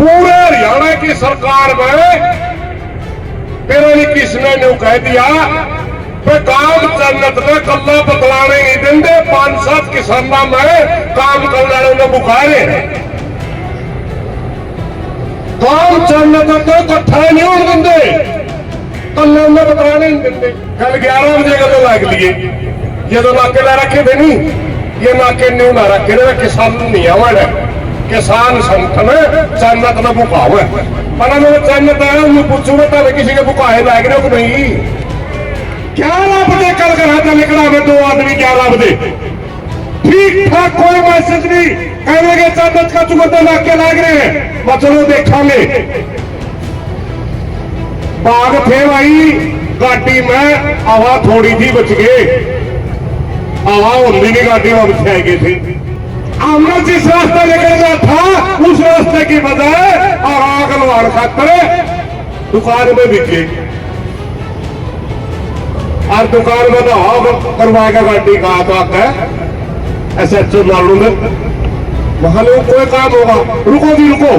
पूरे हरियाणा की सरकार में फिर किसने न्यू कह दिया कि काम जन्नत ने कला बतलाने नहीं देंगे, 5-7 किसाना में काम करने ने बुखारे काम जन्नत तो कट्ठा नहीं होने देंगे, कला में बतलाने नहीं देंगे। कल 11 बजे कदों लग लिए ये तो नाके ला रखे थे नहीं, ये नाके न्यू ना रखे थे किसान नहीं आवन है, किसान संगठन जन्नत न बुकाव है पर जन्नत है उन्हें पूछू बता किसी के बुकाए लाग रहे हो नहीं। क्या लाभ दे कल घर निकला मैं 2 आदमी क्या लाभ दे, ठीक ठाक कोई मैसेज नहीं, कहने के जन्नत का चुकता नाके लाग रहे हैं। मैं चलो देखेंगे बाग थे भाई, गाड़ी में हवा थोड़ी थी बच गए, हवा होती नहीं गाड़ी में बचाए गए थे। हमने जिस रास्ते निकलना था उस रास्ते की बजाय और आग लवाड़ खातर दुकान में बिके और दुकान में तो आग करवाएगा गाड़ी का तो आका SHO मालूम है वहां लोग कोई काम होगा, रुको जी रुको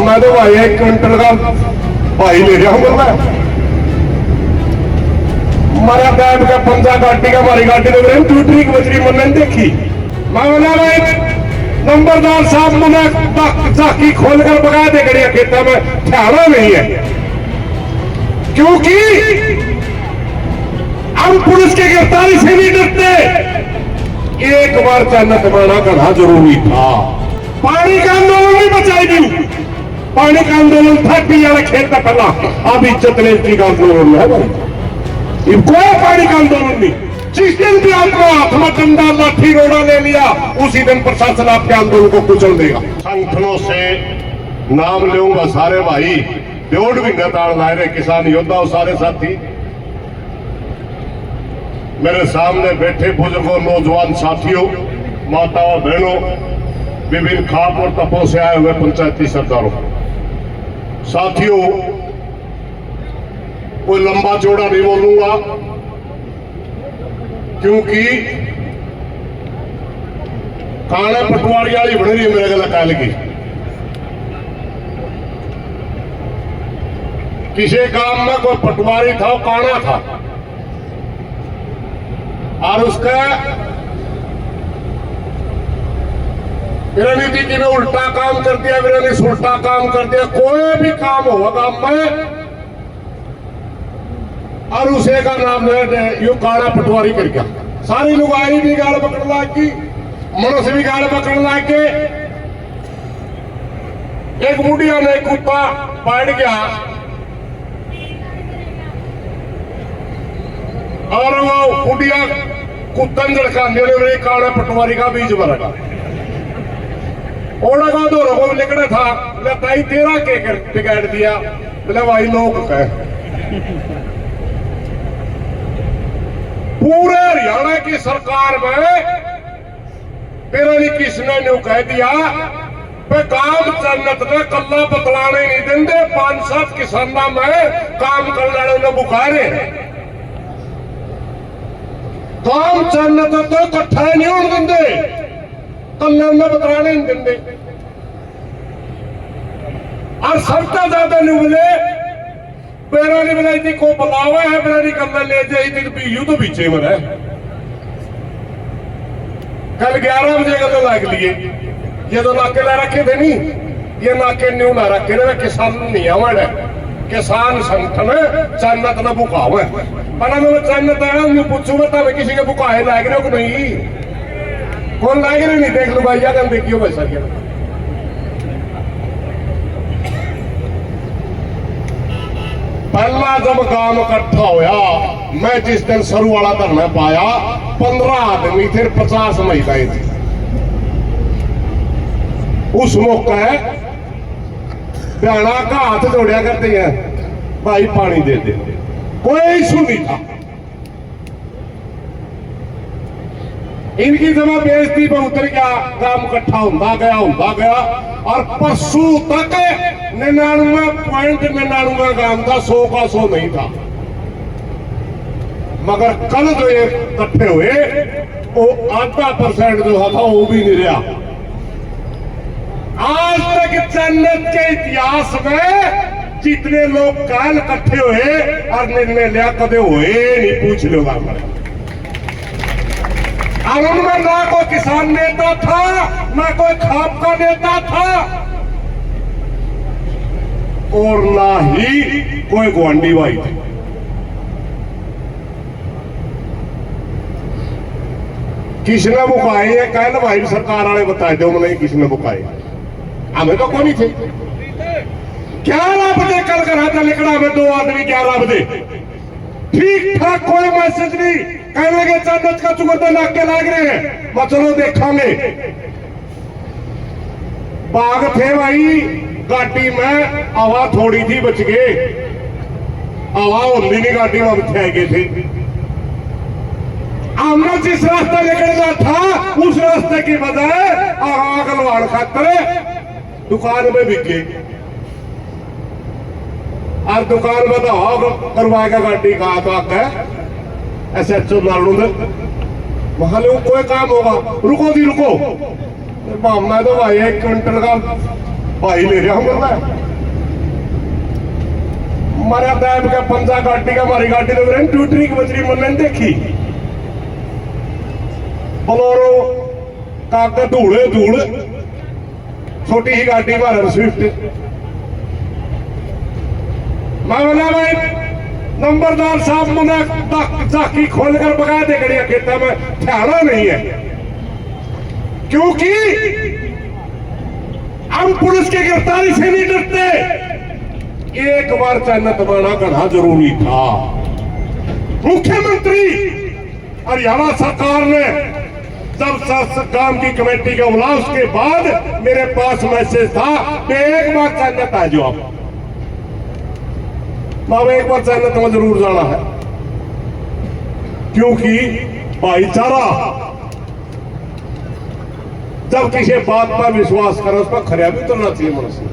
मैं तो भाई 1 क्विंटल का भाई ले रहा हूं मैं हमारा बैठ का पंजा गाड़ी का हमारी गाड़ी ने टूटरी की बजरी मन नहीं देखी। मैं बोला भाई नंबरदार साहब मुझे झाकी खोलकर बगा दे गड़िया खेता में ठहरा नहीं है, क्योंकि हम पुलिस की गिरफ्तारी से नहीं डरते। एक बार जन्नत बनाना करना जरूरी था। पानी का आंदोलन नहीं बचाई दी, पानी का आंदोलन था पिया खेत का पहला, अब इज्जत लेती का आंदोलन है भाई, कोई पानी का आंदोलन नहीं। जिस दिन भी आपको हाथ में डंडा लाठी रोड़ा ले लिया उसी दिन प्रशासन आपके आंदोलन को कुचल देगा। संगठनों से नाम लूंगा सारे भाई, 1.5 महीने ताड़ लाए रहे किसान योद्धा सारे साथी, मेरे सामने बैठे बुजुर्गों नौजवान साथियों माताओं बहनों विभिन्न खाप और तपों से आए हुए पंचायती सरदारों साथियों, कोई लंबा चौड़ा नहीं बोलूंगा क्योंकि काने पटवारी वाली बन रही है मेरे गला कल की। किसी काम में कोई पटवारी था वो काना था और उसका रणनीति की ने उल्टा काम कर दिया, रणनीति उल्टा काम कर दिया। कोई भी काम होगा काम में और उसे का नाम यो काला पटवारी कर गया। सारी लुगाई भी गाल पकड़ ला की, मनुष्य भी गाल पकड़ ला के। एक बुढ़िया ने कुत्ता बैठ गया और वो बुढ़िया कुत्तन झड़काने ने काला पटवारी का बीज भरा ओड़ा का दो रोग निकले था, ताई तेरा के बिगाड़ दिया, बोले भाई लोग कह। पूरे हरियाणा की सरकार में फिर किसने न्यू कह दिया कि काम जन्नत ने कला बतलाने नहीं देंगे, 5-7 किसाना में काम करने ने बुखारे काम जन्नत तो कट्ठा नहीं होने देंगे, कला में बतलाने नहीं देंगे। और सबसे ज्यादा न्यू मिले बेरानी बनाई को बुलावा है, बेरानी करना ले जाई थी पीयू तो पीछे में है। कल 11 बजे का तो लग लिए ये तो नाके ला रखे थे नहीं, ये नाके न्यू ना रखे थे किसान नहीं आवन है, किसान संगठन जन्नत न बुकाव है पर जन्नत है उन्हें पूछू बता किसी के बुकाए लाग रहे हो नहीं, कौन लाग रहे नहीं देख लो भाई या देखियो भाई सर। पहला जब काम इकट्ठा होया मैं जिस दिन सरू वाला धरना पाया 15 आदमी थे, 50 महिलाएं थी। उस मौके भैना का हाथ जोड़िया करते हैं भाई पानी दे दे, कोई इशू नहीं था। इनकी जमा बेइज्जती पर उतर गया, काम इकट्ठा होता गया और परसों तक 99.99 ग्राम था, 100 का 100 नहीं था। मगर कल जो ये इकट्ठे हुए वो 0.5% जो था वो भी नहीं रहा। आज तक कि जन्नत के इतिहास में जितने लोग काल इकट्ठे हुए और निर्णय लिया कदे हुए नहीं, पूछ लो और उनमें ना कोई किसान नेता था, ना कोई खाप का नेता था, और ना ही कोई गुआंढी भाई थे। किसने बुकाए है? कल भाई सरकार वाले बताए दो मैंने किसने बुकाए, हमें तो कोई नहीं थे। क्या रब दे कल करा था लिखना में 2 आदमी, क्या रब दे ठीक ठाक कोई मैसेज नहीं। कहने लगे जन्नत का चुगरते नाके लाग रहे हैं, मैं चलो देखेंगे। बाग थे भाई, गाड़ी में हवा थोड़ी थी, बच गए। हवा होती नहीं गाड़ी में, बिछाए गए थे। हमने जिस रास्ते निकलना था उस रास्ते की बजाय आगलवाड़ खातर दुकान में बिके, और दुकान में तो हॉग करवाएगा गाड़ी का SHO मालूम वहां लोग कोई काम होगा। रुको जी रुको, मैं तो भाई 1 क्विंटल का भाई ले रहा हूं मैं। हमारे दैब का पंजा गाड़ी का, हमारी गाड़ी तो टूटरी की बचरी मैंने देखी। बोलोरो का धूड़े धूड़, छोटी ही गाड़ी मारे स्विफ्ट। मैं बोला भाई नंबरदार साहब, मैंने झाकी खोलकर बगा दे गड़िया खेता में ठहरा नहीं है, क्योंकि हम पुलिस की गिरफ्तारी से नहीं डरते। एक बार चैनत बना करना जरूरी था। मुख्यमंत्री हरियाणा सरकार ने जब काम की कमेटी का बुला, उसके बाद मेरे पास मैसेज था कि एक बार चैनत आ जाओ आप, बाबा एक बार चैनत में जरूर जाना है, क्योंकि भाईचारा जब किसी बात पर विश्वास करे उस पर खरिया भी उतरना चाहिए मनुष्य।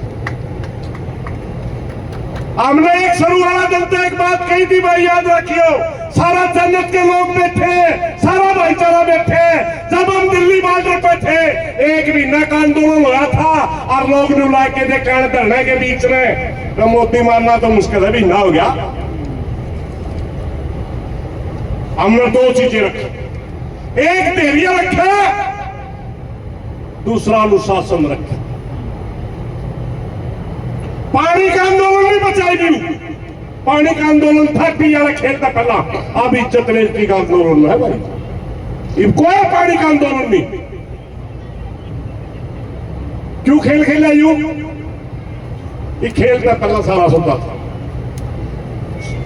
हमने एक शुरू वाला जनता एक बात कही थी भाई, याद रखियो, सारा जन्नत के लोग बैठे, सारा भाईचारा बैठे। जब हम दिल्ली बॉर्डर पे थे, 1 महीना का आंदोलन हुआ था और लोग नुला के देखे धरने के बीच में, तो मोती मारना तो मुश्किल है, महीना हो गया। हमने 2 चीजें रखी, एक धैर्य रखा, दूसरा अनुशासन रखा। पानी का आंदोलन नहीं बचाएगी, पानी का आंदोलन था पिया खेलता पहला, अब इज्जत रेजती का आंदोलन है भाई। कोई पानी का आंदोलन नहीं। क्यों खेल खेला यूं? ये खेलता पहला सारा सुनता था।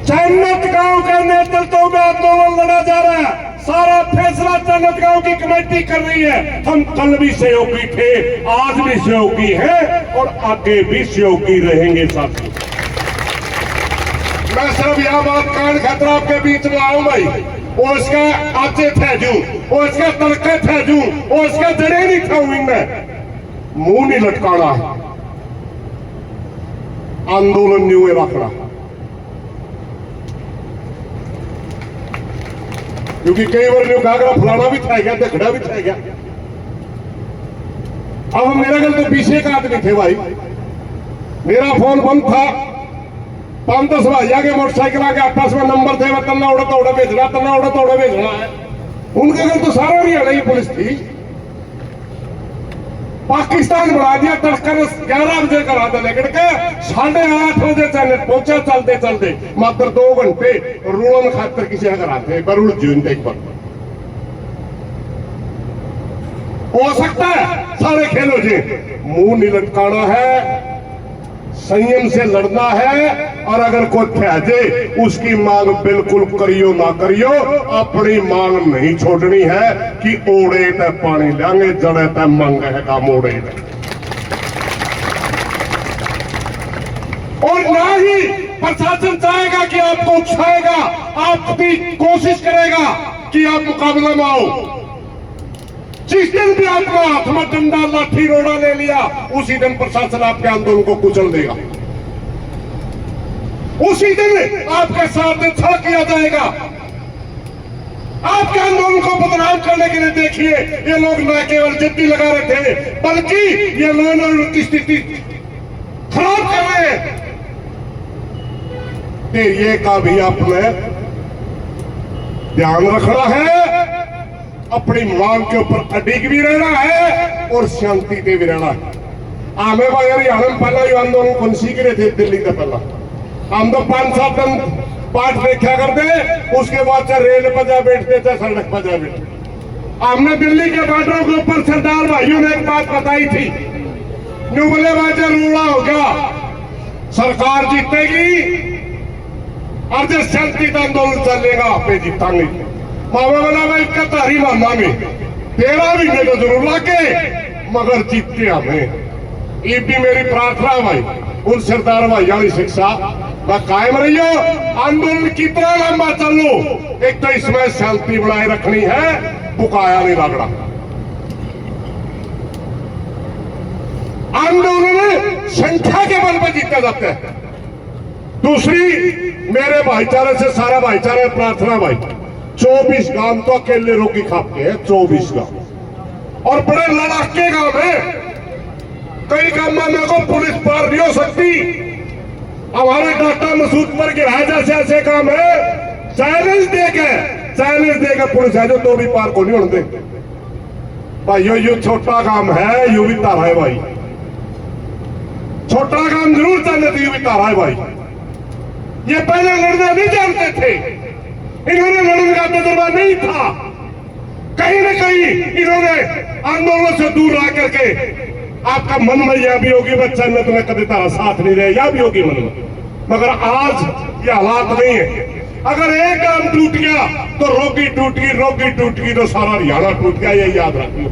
जन्नत गांव के नेतृत्व में आंदोलन लड़ा जा रहा है, सारा फैसला जन्नत गांव की कमेटी कर रही है। हम कल भी सहयोगी थे, आज भी सहयोगी हैं और आगे भी सहयोगी रहेंगे साथियों। मैं सिर्फ यह बात कान खतरा आपके बीच में आऊं भाई, वो इसका आचे थे जू, वो इसका तड़के थे जू, वो इसका जड़े नहीं था, इनमें मुंह नहीं लटकाना है, आंदोलन नहीं हुए रखना। क्योंकि कई बार न्यू कहा फलाना भी था क्या, दखड़ा भी था क्या। अब मेरा गल तो पीछे का आदमी थे भाई, मेरा फोन बंद था, 5-10 भाइया के मोटरसाइकिल आके आपस में नंबर थे, मैं तन्ना उड़ा तोड़ा भेजना, तन्ना उड़ा तोड़ा भेजना है। उनके गल तो सारा हरियाणा की पुलिस थी। पाकिस्तान बढ़ा दिया, तड़कर 11 बजे करा था, लेकिन के 8:30 बजे चैनल पहुंचा चलते चलते, मात्र 2 घंटे रूलन खातर किसी कराते बरुड़ जीवन एक बार हो सकता है। सारे खेलो जी, मुंह नहीं लटकाना है, संयम से लड़ना है, और अगर कोई फैजे उसकी मांग बिल्कुल करियो ना करियो, अपनी मांग नहीं छोड़नी है कि ओढ़े ते पानी लांगे, जड़े ते मंग है का मोड़े। और ना ही प्रशासन चाहेगा कि आपको उकसाएगा, आपकी कोशिश करेगा कि आप मुकाबले में आओ। जिस दिन भी आपका हाथ में डंडा लाठी रोड़ा ले लिया, उसी दिन प्रशासन आपके आंदोलन को कुचल देगा, उसी दिन आपके साथ छल किया जाएगा। आपके आंदोलन को बदनाम करने के लिए देखिए, ये लोग न केवल जिद्दी लगा रहे थे, बल्कि ये लॉ एंड ऑर्डर की स्थिति खराब कर रहे हैं। ये का भी आपने ध्यान रखना है, अपनी मांग के ऊपर अडिग भी रहना है और शांति से भी रहना है। हमें हम पहला ही आंदोलन कौन सी करे थे दिल्ली का पहला, हम तो 5-7 दिन पाठ देखा करते, उसके बाद चाहे रेल पर जा बैठते चाहे सड़क पर जा बैठते। हमने दिल्ली के बॉर्डरों के ऊपर सरदार भाइयों ने एक बात बताई थी, नुबले बाजा रूड़ा हो गया, सरकार जीतेगी और जो शांति आंदोलन चलेगा आपे जीतांगे। मामा बोला भाई कतारी मामा में 13 महीने तो जरूर लाके मगर जीतते हमें। ये भी मेरी प्रार्थना भाई उन सरदार भाइयों की शिक्षा मैं कायम रही हो, आंदोलन कितना लंबा चलो, एक तो इसमें शांति बनाए रखनी है, बुकाया नहीं लगना। आंदोलन संख्या के बल पर जीता जाता है। दूसरी मेरे भाईचारे से सारा भाईचारा प्रार्थना भाई, 24 गांव तो अकेले रोकी खापके हैं, 24 गांव और बड़े लड़ाके गांव है। कई काम में को पुलिस पार नहीं हो सकती, हमारे डाटा मसूद पर गिराया जैसे ऐसे काम है, चैलेंज देकर पुलिस है जो तो भी पार को नहीं होने दे भाई। यो छोटा काम है, यू भी तारा है भाई, छोटा काम जरूर चलने थी, यू भी तारा है भाई। ये पहले लड़ना नहीं जानते थे, इन्होंने लड़ने का तजुर्बा नहीं था, कहीं ना कहीं इन्होंने आंदोलन से दूर रह करके आपका मन में यह भी होगी बच्चा मैं तुम्हें कभी तारा साथ नहीं रहे, यह भी होगी मन में, मगर आज ये हालात नहीं है। अगर एक काम टूट गया तो रोगी टूट गई, रोगी टूट गई तो सारा हरियाणा टूट गया, ये याद रखिए।